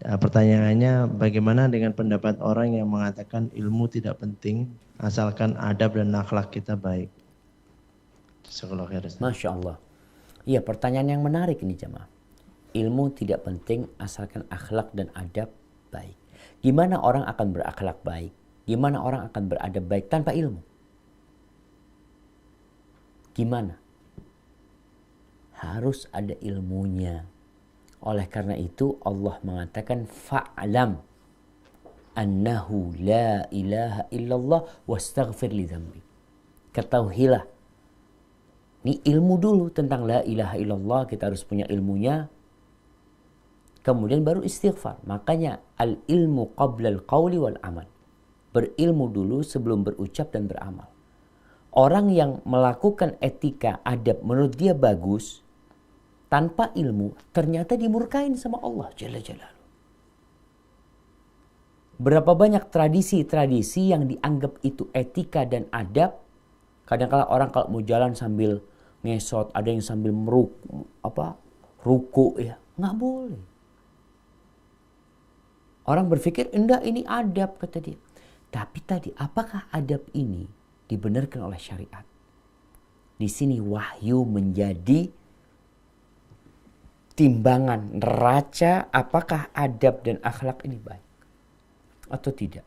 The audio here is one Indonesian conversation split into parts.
Pertanyaannya, bagaimana dengan pendapat orang yang mengatakan ilmu tidak penting asalkan adab dan akhlak kita baik? Jazakallahu khair, Ustaz. Masya Allah. Iya, pertanyaan yang menarik ini jemaah. Ilmu tidak penting asalkan akhlak dan adab baik. Gimana orang akan berakhlak baik? Gimana orang akan beradab baik tanpa ilmu? Gimana? Harus ada ilmunya. Oleh karena itu Allah mengatakan fa'lam annahu la ilaha illallah wastaghfir li dzambi. Ketahuilah. Ini ilmu dulu tentang la ilaha illallah, kita harus punya ilmunya. Kemudian baru istighfar. Makanya al ilmu qabla al qawli wal amal. Berilmu dulu sebelum berucap dan beramal. Orang yang melakukan etika adab menurut dia bagus tanpa ilmu ternyata dimurkain sama Allah Jalla Jalaluhu. Berapa banyak tradisi-tradisi yang dianggap itu etika dan adab. Kadang-kala orang kalau mau jalan sambil ngesot, ada yang sambil ruku ya, nggak boleh. Orang berpikir enggak ini adab kata dia. Tapi tadi apakah adab ini dibenarkan oleh syariat? Di sini wahyu menjadi timbangan neraca apakah adab dan akhlak ini baik atau tidak.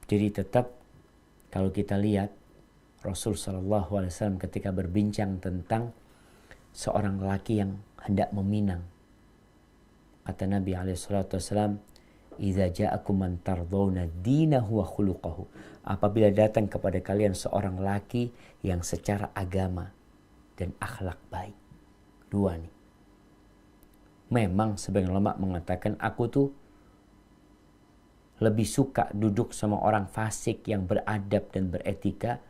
Jadi tetap kalau kita lihat Rasul Shallallahu Alaihi Wasallam ketika berbincang tentang seorang lelaki yang hendak meminang, kata Nabi Alaihi Wasallam, "Idza ja'akum man tardawna dinahu wa khuluquhu." Apabila datang kepada kalian seorang laki yang secara agama dan akhlak baik. Dua nih. Memang sebagian ulama mengatakan aku tuh lebih suka duduk sama orang fasik yang beradab dan beretika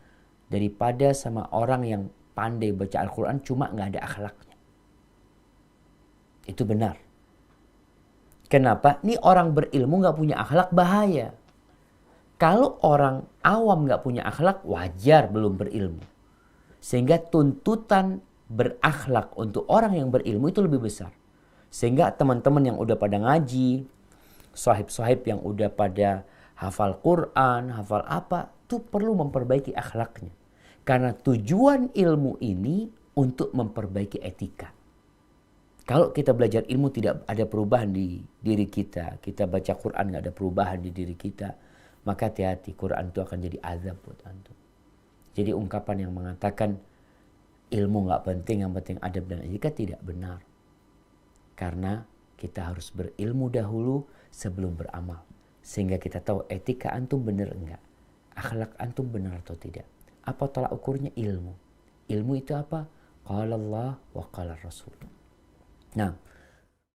daripada sama orang yang pandai baca Al-Quran cuma gak ada akhlaknya. Itu benar. Kenapa? Ini orang berilmu gak punya akhlak bahaya. Kalau orang awam gak punya akhlak wajar belum berilmu. Sehingga tuntutan berakhlak untuk orang yang berilmu itu lebih besar. Sehingga teman-teman yang udah pada ngaji, sahib-sahib yang udah pada hafal Quran, hafal apa, itu perlu memperbaiki akhlaknya. Karena tujuan ilmu ini untuk memperbaiki etika. Kalau kita belajar ilmu tidak ada perubahan di diri kita, kita baca Quran gak ada perubahan di diri kita, maka hati-hati, Quran itu akan jadi azab buat antum. Jadi ungkapan yang mengatakan ilmu gak penting, yang penting adab dan etika tidak benar. Karena kita harus berilmu dahulu sebelum beramal. Sehingga kita tahu etika antum benar enggak, akhlak antum benar atau tidak. Apa tolak ukurnya? Ilmu. Ilmu itu apa? Qala Allah wa qala Rasul. Nah,